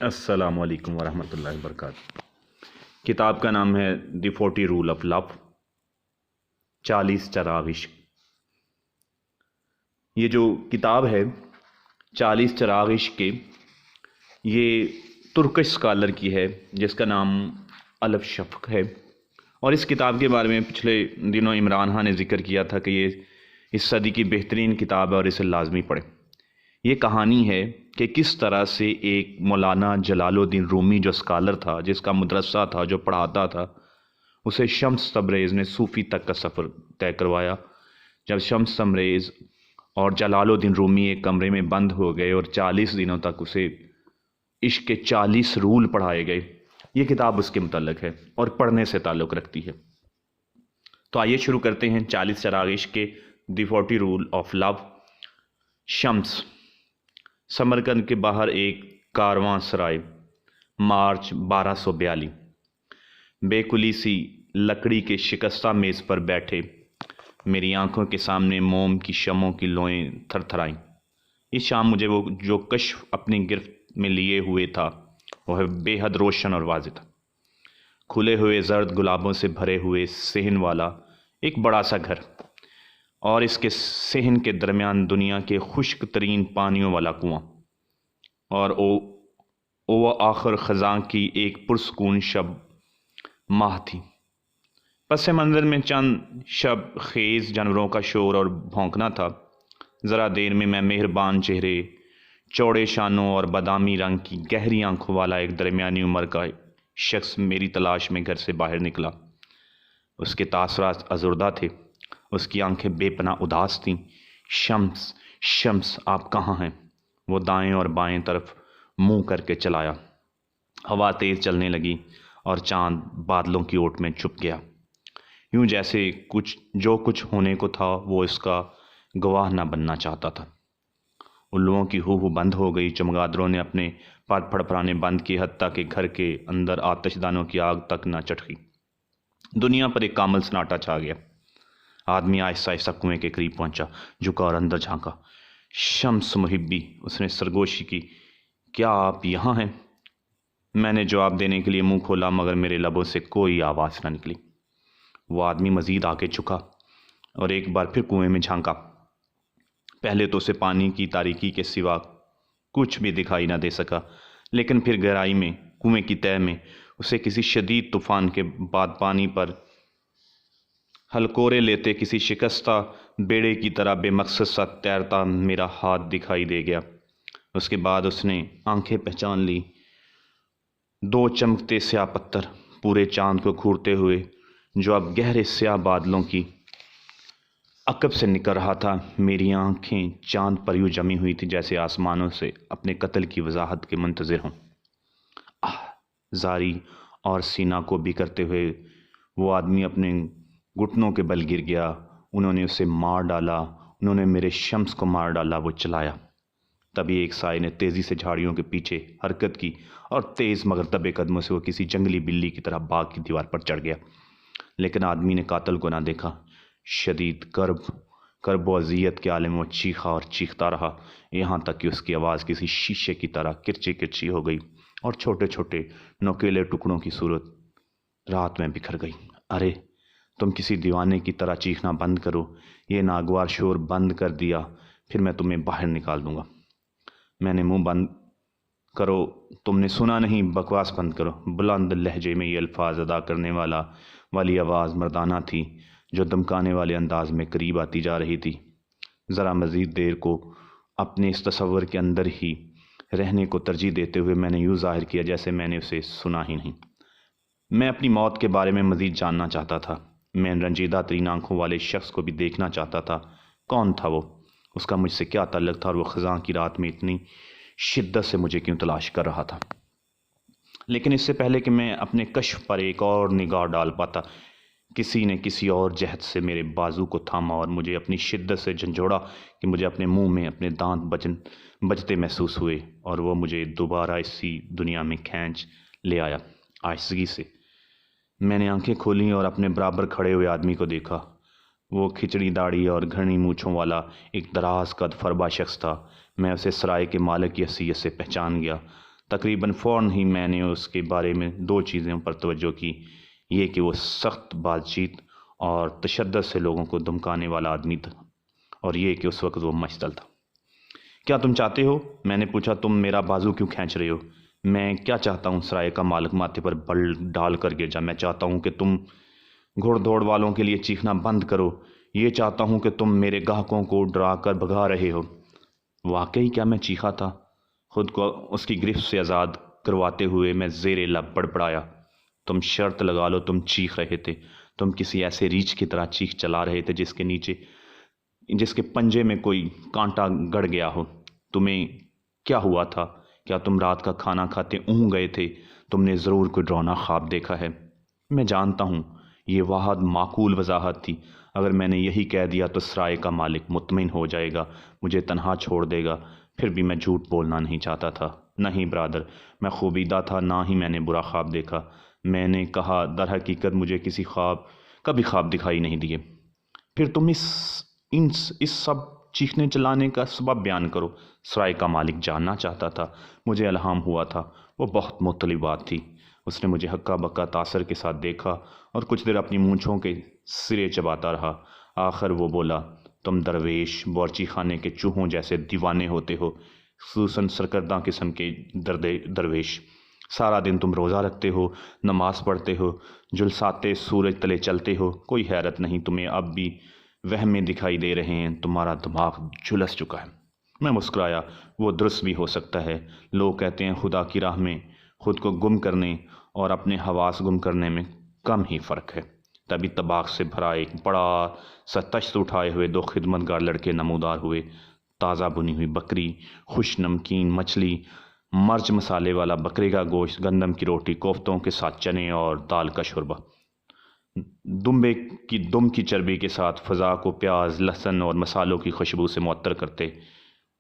السلام علیکم ورحمۃ اللہ وبرکاتہ۔ کتاب کا نام ہے دی 40 رول آف لو، 40 چراغ عشق۔ یہ جو کتاب ہے 40 چراغ عشق کے، یہ ترکش اسکالر کی ہے جس کا نام الف شفق ہے، اور اس کتاب کے بارے میں پچھلے دنوں عمران خان نے ذکر کیا تھا کہ یہ اس صدی کی بہترین کتاب ہے اور اسے لازمی پڑھیں۔ یہ کہانی ہے کہ کس طرح سے ایک مولانا جلال الدین رومی جو اسکالر تھا، جس کا مدرسہ تھا، جو پڑھاتا تھا، اسے شمس تبریز نے صوفی تک کا سفر طے کروایا۔ جب شمس تبریز اور جلال الدین رومی ایک کمرے میں بند ہو گئے اور 40 دنوں تک اسے عشق کے 40 رول پڑھائے گئے، یہ کتاب اس کے متعلق ہے اور پڑھنے سے تعلق رکھتی ہے۔ تو آئیے شروع کرتے ہیں 40 چراغ عشق کے دی 40 رول آف لو۔ شمس۔ سمرقند کے باہر ایک کارواں سرائے، مارچ 1242۔ بے کلی سی لکڑی کے شکستہ میز پر بیٹھے میری آنکھوں کے سامنے موم کی شمعوں کی لوئیں تھر تھرائیں۔ اس شام مجھے وہ جو کشف اپنی گرفت میں لیے ہوئے تھا وہ بے حد روشن اور واضح تھا۔ کھلے ہوئے زرد گلابوں سے بھرے ہوئے صحن والا ایک بڑا سا گھر، اور اس کے صحن کے درمیان دنیا کے خشک ترین پانیوں والا کنواں، اور او آخر خزاں کی ایک پرسکون شب ماہ تھی۔ پس منظر میں چند شب خیز جانوروں کا شور اور بھونکنا تھا۔ ذرا دیر میں مہربان چہرے، چوڑے شانوں اور بادامی رنگ کی گہری آنکھوں والا ایک درمیانی عمر کا شخص میری تلاش میں گھر سے باہر نکلا۔ اس کے تاثرات ازردہ تھے، اس کی آنکھیں بے پناہ اداس تھیں۔ شمس، شمس، آپ کہاں ہیں؟ وہ دائیں اور بائیں طرف منہ کر کے چلایا۔ ہوا تیز چلنے لگی اور چاند بادلوں کی اوٹ میں چھپ گیا، یوں جیسے جو کچھ ہونے کو تھا وہ اس کا گواہ نہ بننا چاہتا تھا۔ الوؤں کی ہو بند ہو گئی، چمگادڑوں نے اپنے پر پھڑپڑانے بند کیے، حتیٰ کہ گھر کے اندر آتش دانوں کی آگ تک نہ چٹکی۔ دنیا پر ایک کامل سناٹا چھا گیا۔ آدمی آہستہ آہستہ کنویں کے قریب پہنچا، جھکا اور اندر جھانکا۔ شمس محبی، اس نے سرگوشی کی، کیا آپ یہاں ہیں؟ میں نے جواب دینے کے لیے منہ کھولا مگر میرے لبوں سے کوئی آواز نہ نکلی۔ وہ آدمی مزید آگے جھکا اور ایک بار پھر کنویں میں جھانکا۔ پہلے تو اسے پانی کی تاریکی کے سوا کچھ بھی دکھائی نہ دے سکا، لیکن پھر گہرائی میں، کنویں کی تہہ میں، اسے کسی شدید طوفان کے بعد پانی پر ہلکورے لیتے کسی شکستہ بیڑے کی طرح بے مقصد سا تیرتا میرا ہاتھ دکھائی دے گیا۔ اس کے بعد اس نے آنکھیں پہچان لی، دو چمکتے سیاہ پتھر پورے چاند کو گھورتے ہوئے، جو اب گہرے سیاہ بادلوں کی عقب سے نکل رہا تھا۔ میری آنکھیں چاند پر یوں جمی ہوئی تھی جیسے آسمانوں سے اپنے قتل کی وضاحت کے منتظر ہوں۔ زاری اور سینہ کو بھی کرتے ہوئے وہ آدمی اپنے گھٹنوں کے بل گر گیا۔ انہوں نے اسے مار ڈالا، انہوں نے میرے شمس کو مار ڈالا، وہ چلایا۔ تبھی ایک سائے نے تیزی سے جھاڑیوں کے پیچھے حرکت کی اور تیز مگر دبے قدموں سے وہ کسی جنگلی بلی کی طرح باغ کی دیوار پر چڑھ گیا، لیکن آدمی نے قاتل کو نہ دیکھا۔ شدید کرب و اذیت کے عالم وہ چیخا اور چیختا رہا، یہاں تک کہ اس کی آواز کسی شیشے کی طرح کرچی کرچی ہو گئی اور چھوٹے چھوٹے نوکیلے ٹکڑوں کی صورت رات میں بکھر گئی۔ ارے تم کسی دیوانے کی طرح چیخنا بند کرو، یہ ناگوار شور بند کر دیا پھر میں تمہیں باہر نکال دوں گا۔ میں نے منہ بند کرو، تم نے سنا نہیں، بکواس بند کرو۔ بلند لہجے میں یہ الفاظ ادا کرنے والی آواز مردانہ تھی جو دمکانے والے انداز میں قریب آتی جا رہی تھی۔ ذرا مزید دیر کو اپنے اس تصور کے اندر ہی رہنے کو ترجیح دیتے ہوئے میں نے یوں ظاہر کیا جیسے میں نے اسے سنا ہی نہیں۔ میں اپنی موت کے بارے میں مزید جاننا چاہتا تھا۔ میں رنجیدہ ترین آنکھوں والے شخص کو بھی دیکھنا چاہتا تھا۔ کون تھا وہ؟ اس کا مجھ سے کیا تعلق تھا اور وہ خزاں کی رات میں اتنی شدت سے مجھے کیوں تلاش کر رہا تھا؟ لیکن اس سے پہلے کہ میں اپنے کشف پر ایک اور نگاہ ڈال پاتا، کسی نے کسی اور جہت سے میرے بازو کو تھاما اور مجھے اپنی شدت سے جھنجھوڑا کہ مجھے اپنے منہ میں اپنے دانت بجتے محسوس ہوئے، اور وہ مجھے دوبارہ اسی دنیا میں کھینچ لے آیا۔ آہستگی سے میں نے آنکھیں کھولیں اور اپنے برابر کھڑے ہوئے آدمی کو دیکھا۔ وہ کھچڑی داڑھی اور گھنی مونچھوں والا ایک دراز قد فربا شخص تھا۔ میں اسے سرائے کے مالک کی حیثیت سے پہچان گیا۔ تقریباً فوراً ہی میں نے اس کے بارے میں دو چیزوں پر توجہ کی، یہ کہ وہ سخت بات چیت اور تشدد سے لوگوں کو دھمکانے والا آدمی تھا، اور یہ کہ اس وقت وہ مشتل تھا۔ کیا تم چاہتے ہو؟ میں نے پوچھا۔ تم میرا بازو کیوں کھینچ رہے ہو؟ میں کیا چاہتا ہوں؟ سرائے کا مالک ماتھے پر بل ڈال کر گر جا۔ میں چاہتا ہوں کہ تم گھوڑ دوڑ والوں کے لیے چیخنا بند کرو۔ یہ چاہتا ہوں کہ تم میرے گاہکوں کو ڈرا کر بھگا رہے ہو۔ واقعی کیا میں چیخا تھا؟ خود کو اس کی گرفت سے آزاد کرواتے ہوئے میں زیر لب بڑبڑایا۔ تم شرط لگا لو تم چیخ رہے تھے۔ تم کسی ایسے ریچھ کی طرح چیخ چلا رہے تھے جس کے پنجے میں کوئی کانٹا گڑ گیا ہو۔ تمہیں کیا ہوا تھا؟ کیا تم رات کا کھانا کھاتے اونگ گئے تھے؟ تم نے ضرور کوئی ڈراؤنا خواب دیکھا ہے۔ میں جانتا ہوں یہ واحد معقول وضاحت تھی۔ اگر میں نے یہی کہہ دیا تو سرائے کا مالک مطمئن ہو جائے گا، مجھے تنہا چھوڑ دے گا۔ پھر بھی میں جھوٹ بولنا نہیں چاہتا تھا۔ نہیں برادر، میں خوابیدہ تھا، نہ ہی میں نے برا خواب دیکھا۔ میں نے کہا در حقیقت مجھے کبھی خواب دکھائی نہیں دیے۔ پھر تم اس سب چیخنے چلانے کا سبب بیان کرو، سرائے کا مالک جاننا چاہتا تھا۔ مجھے الہام ہوا تھا وہ بہت مختلف بات تھی۔ اس نے مجھے ہکا بکا تاثر کے ساتھ دیکھا اور کچھ دیر اپنی مونچھوں کے سرے چباتا رہا۔ آخر وہ بولا، تم درویش بورچی خانے کے چوہوں جیسے دیوانے ہوتے ہو، خصوصاً سرکردہ قسم کے درویش۔ سارا دن تم روزہ رکھتے ہو، نماز پڑھتے ہو، جلساتے سورج تلے چلتے ہو۔ کوئی حیرت نہیں تمہیں اب بھی وہم میں دکھائی دے رہے ہیں، تمہارا دماغ جھلس چکا ہے۔ میں مسکرایا۔ وہ درست بھی ہو سکتا ہے۔ لوگ کہتے ہیں خدا کی راہ میں خود کو گم کرنے اور اپنے حواس گم کرنے میں کم ہی فرق ہے۔ تبھی طباخ سے بھرا ایک بڑا سا تشت اٹھائے ہوئے دو خدمتگار لڑکے نمودار ہوئے۔ تازہ بنی ہوئی بکری، خوش نمکین مچھلی، مرچ مسالے والا بکرے کا گوشت، گندم کی روٹی، کوفتوں کے ساتھ چنے اور دال کا شوربہ۔ دم کی چربی کے ساتھ فضا کو پیاز، لہسن اور مسالوں کی خوشبو سے معطر کرتے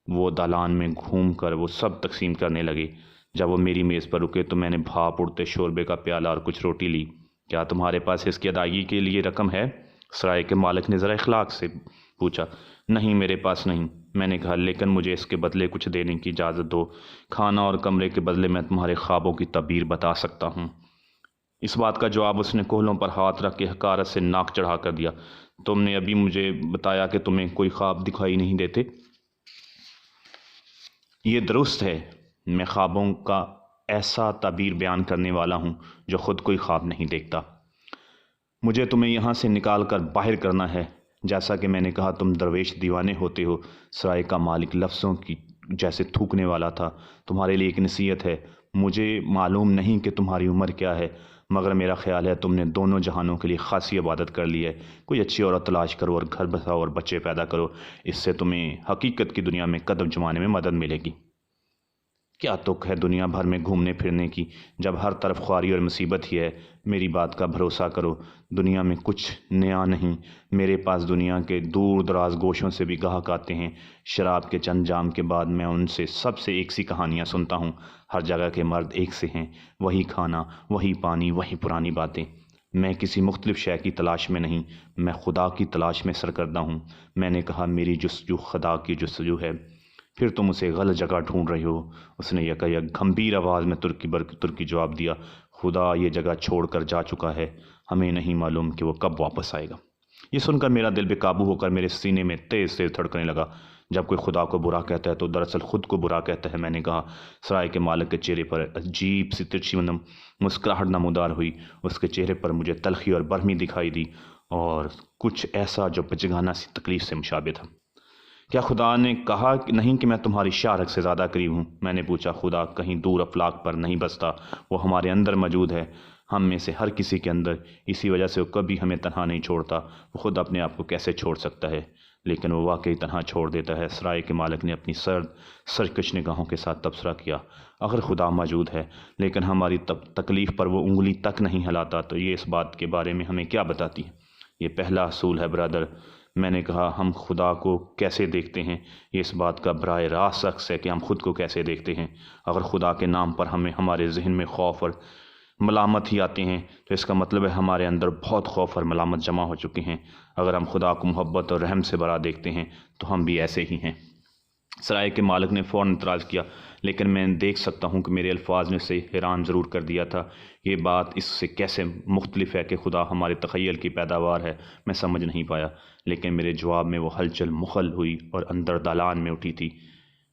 وہ دالان میں گھوم کر وہ سب تقسیم کرنے لگے۔ جب وہ میری میز پر رکے تو میں نے بھاپ اڑتے شوربے کا پیالہ اور کچھ روٹی لی۔ کیا تمہارے پاس اس کی ادائیگی کے لیے رقم ہے؟ سرائے کے مالک نے ذرا اخلاق سے پوچھا۔ نہیں میرے پاس نہیں، میں نے کہا، لیکن مجھے اس کے بدلے کچھ دینے کی اجازت دو۔ کھانا اور کمرے کے بدلے میں تمہارے خوابوں کی تعبیر بتا سکتا ہوں۔ اس بات کا جواب اس نے کوہلوں پر ہاتھ رکھ کے حقارت سے ناک چڑھا کر دیا۔ تم نے ابھی مجھے بتایا کہ تمہیں کوئی خواب دکھائی نہیں دیتے۔ یہ درست ہے، میں خوابوں کا ایسا تعبیر بیان کرنے والا ہوں جو خود کوئی خواب نہیں دیکھتا۔ مجھے تمہیں یہاں سے نکال کر باہر کرنا ہے۔ جیسا کہ میں نے کہا تم درویش دیوانے ہوتے ہو۔ سرائے کا مالک لفظوں کی جیسے تھوکنے والا تھا۔ تمہارے لیے ایک نصیحت ہے۔ مجھے معلوم نہیں کہ تمہاری عمر کیا ہے، مگر میرا خیال ہے تم نے دونوں جہانوں کے لیے خاصی عبادت کر لی ہے۔ کوئی اچھی عورت تلاش کرو اور گھر بساؤ اور بچے پیدا کرو۔ اس سے تمہیں حقیقت کی دنیا میں قدم جمانے میں مدد ملے گی۔ کیا تک ہے دنیا بھر میں گھومنے پھرنے کی جب ہر طرف خواری اور مصیبت ہی ہے۔ میری بات کا بھروسہ کرو، دنیا میں کچھ نیا نہیں۔ میرے پاس دنیا کے دور دراز گوشوں سے بھی گاہک آتے ہیں۔ شراب کے چند جام کے بعد میں ان سے سب سے ایک سی کہانیاں سنتا ہوں۔ ہر جگہ کے مرد ایک سے ہیں، وہی کھانا، وہی پانی، وہی پرانی باتیں۔ میں کسی مختلف شے کی تلاش میں نہیں، میں خدا کی تلاش میں سرکردہ ہوں۔ میں نے کہا میری جستجو خدا کی جستجو ہے۔ پھر تم اسے غلط جگہ ڈھونڈ رہے ہو، اس نے یک گمبھیر آواز میں ترکی جواب دیا۔ خدا یہ جگہ چھوڑ کر جا چکا ہے، ہمیں نہیں معلوم کہ وہ کب واپس آئے گا۔ یہ سن کر میرا دل بے قابو ہو کر میرے سینے میں تیز تیز دھڑکنے لگا۔ جب کوئی خدا کو برا کہتا ہے تو دراصل خود کو برا کہتا ہے، میں نے کہا۔ سرائے کے مالک کے چہرے پر عجیب سی ترچھی مسکراہٹ نمودار ہوئی۔ اس کے چہرے پر مجھے تلخی اور برہمی دکھائی دی اور کچھ ایسا جو بچگانہ سی تکلیف سے مشابہ تھا۔ کیا خدا نے کہا نہیں کہ میں تمہاری شارک سے زیادہ قریب ہوں؟ میں نے پوچھا۔ خدا کہیں دور افلاک پر نہیں بستا، وہ ہمارے اندر موجود ہے، ہم میں سے ہر کسی کے اندر۔ اسی وجہ سے وہ کبھی ہمیں تنہا نہیں چھوڑتا۔ وہ خود اپنے آپ کو کیسے چھوڑ سکتا ہے؟ لیکن وہ واقعی تنہا چھوڑ دیتا ہے۔ سرائے کے مالک نے اپنی سرکش نگاہوں کے ساتھ تبصرہ کیا۔ اگر خدا موجود ہے لیکن ہماری تکلیف پر وہ انگلی تک نہیں ہلاتا تو یہ اس بات کے بارے میں ہمیں کیا بتاتی ہے؟ یہ پہلا اصول ہے برادر، میں نے کہا۔ ہم خدا کو کیسے دیکھتے ہیں یہ اس بات کا براہ راست عکس ہے کہ ہم خود کو کیسے دیکھتے ہیں۔ اگر خدا کے نام پر ہمارے ذہن میں خوف اور ملامت ہی آتے ہیں تو اس کا مطلب ہے ہمارے اندر بہت خوف اور ملامت جمع ہو چکے ہیں۔ اگر ہم خدا کو محبت اور رحم سے بھرا دیکھتے ہیں تو ہم بھی ایسے ہی ہیں۔ سرائے کے مالک نے فوراً اعتراض کیا، لیکن میں دیکھ سکتا ہوں کہ میرے الفاظ نے اسے حیران ضرور کر دیا تھا۔ یہ بات اس سے کیسے مختلف ہے کہ خدا ہمارے تخیل کی پیداوار ہے، میں سمجھ نہیں پایا، لیکن میرے جواب میں وہ ہلچل مخل ہوئی اور اندر دالان میں اٹھی تھی۔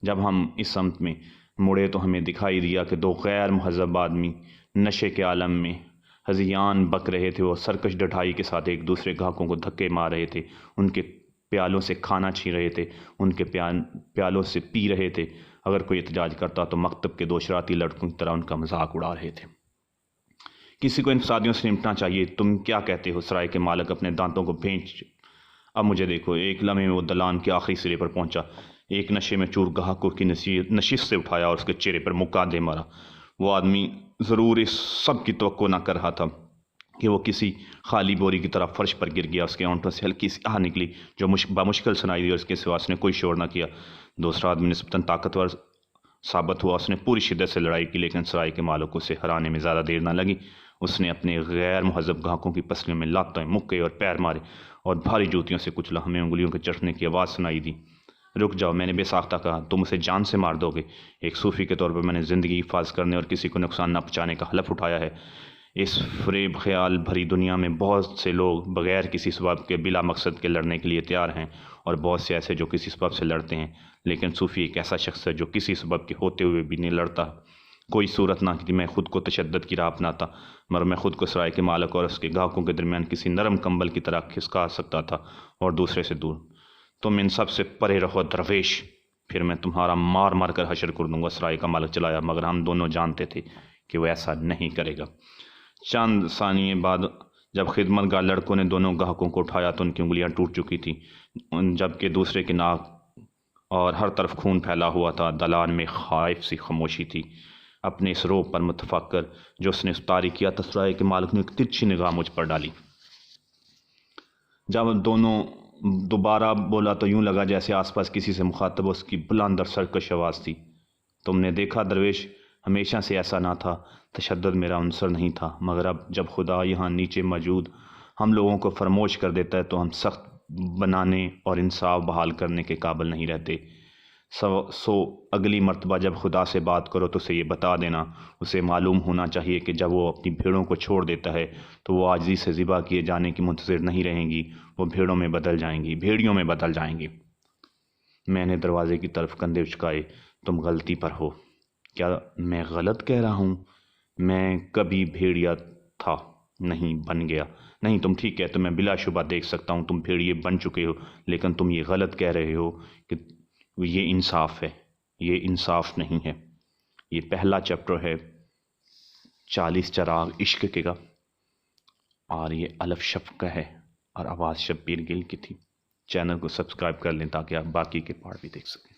جب ہم اس سمت میں مڑے تو ہمیں دکھائی دیا کہ دو غیر مہذب آدمی نشے کے عالم میں ہذیان بک رہے تھے۔ وہ سرکش ڈٹھائی کے ساتھ ایک دوسرے گاہکوں کو دھکے مار رہے تھے، ان کے پیالوں سے کھانا چھین رہے تھے، ان کے پیالوں سے پی رہے تھے۔ اگر کوئی احتجاج کرتا تو مکتب کے دو شرارتی لڑکوں کی طرح ان کا مذاق اڑا رہے تھے۔ کسی کو ان فسادیوں سے نمٹنا چاہیے، تم کیا کہتے ہو؟ سرائے کے مالک اپنے دانتوں کو بھینچ اب مجھے دیکھو۔ ایک لمحے میں وہ دلان کے آخری سرے پر پہنچا، ایک نشے میں چور گاہکوں کی نشست سے اٹھایا اور اس کے چہرے پر مکہ دے مارا۔ وہ آدمی ضرور اس سب کی توقع نہ کر رہا تھا کہ وہ کسی خالی بوری کی طرح فرش پر گر گیا۔ اس کے ہونٹوں سے ہلکی سی آہ نکلی جو بمشکل سنائی دی، اور اس کے سوا اس نے کوئی شور نہ کیا۔ دوسرا آدمی نسبتاً طاقتور ثابت ہوا، اس نے پوری شدت سے لڑائی کی، لیکن سرائے کے مالک کو اسے ہرانے میں زیادہ دیر نہ لگی۔ اس نے اپنے غیر مہذب گاہکوں کی پسلیوں میں لاتیں، مکے اور پیر مارے اور بھاری جوتیوں سے کچلا۔ ہمیں انگلیوں کے چٹنے کی آواز سنائی دی۔ رک جاؤ، میں نے بے ساختہ کہا، تم اسے جان سے مار دو گے۔ ایک صوفی کے طور پر میں نے زندگی حفاظ کرنے اور کسی کو نقصان نہ پہنچانے کا حلف اٹھایا ہے۔ اس فریب خیال بھری دنیا میں بہت سے لوگ بغیر کسی سبب کے بلا مقصد کے لڑنے کے لیے تیار ہیں، اور بہت سے ایسے جو کسی سبب سے لڑتے ہیں، لیکن صوفی ایک ایسا شخص ہے جو کسی سبب کے ہوتے ہوئے بھی نہیں لڑتا۔ کوئی صورت نہ کہ میں خود کو تشدد کی راہ اپناتا، مگر میں خود کو سرائے کے مالک اور اس کے گاہکوں کے درمیان کسی نرم کمبل کی طرح کھسکا سکتا تھا، اور دوسرے سے دور۔ تم ان سب سے پرے رہو درویش، پھر میں تمہارا مار مار کر حشر کر دوں گا۔ سرائے کا مالک چلایا، مگر ہم دونوں جانتے تھے کہ وہ ایسا نہیں کرے گا۔ چند ثانیے بعد جب خدمت گار لڑکوں نے دونوں گاہکوں کو اٹھایا تو ان کی انگلیاں ٹوٹ چکی تھیں، جبکہ دوسرے کی ناک اور ہر طرف خون پھیلا ہوا تھا۔ دلان میں خائف سی خاموشی تھی۔ اپنے اس روپ پر متفکر جو اس نے اتاری کیا تھا، سرائے کے مالک نے ایک ترچھی نگاہ مجھ پر ڈالی۔ جب دونوں دوبارہ بولا تو یوں لگا جیسے آس پاس کسی سے مخاطب اس کی بلند اور سرکش آواز تھی۔ تم نے دیکھا درویش، ہمیشہ سے ایسا نہ تھا، تشدد میرا عنصر نہیں تھا، مگر اب جب خدا یہاں نیچے موجود ہم لوگوں کو فراموش کر دیتا ہے تو ہم سخت بنانے اور انصاف بحال کرنے کے قابل نہیں رہتے۔ سو اگلی مرتبہ جب خدا سے بات کرو تو اسے یہ بتا دینا، اسے معلوم ہونا چاہیے کہ جب وہ اپنی بھیڑوں کو چھوڑ دیتا ہے تو وہ عاجزی سے ذبح کیے جانے کی منتظر نہیں رہیں گی، وہ بھیڑیوں میں بدل جائیں گی۔ میں نے دروازے کی طرف کندھے اچکائے۔ تم غلطی پر ہو۔ کیا میں غلط کہہ رہا ہوں؟ میں کبھی بھیڑیا تھا نہیں، بن گیا۔ نہیں، تم ٹھیک کہتے ہو، میں بلا شبہ دیکھ سکتا ہوں تم بھیڑیے بن چکے ہو، لیکن تم یہ غلط کہہ رہے ہو کہ یہ انصاف ہے۔ یہ انصاف نہیں ہے۔ یہ پہلا چیپٹر ہے 40 چراغ عشق کے کا، اور یہ الف شفق کا ہے، اور آواز شبیر گل کی تھی۔ چینل کو سبسکرائب کر لیں تاکہ آپ باقی کے پارٹ بھی دیکھ سکیں۔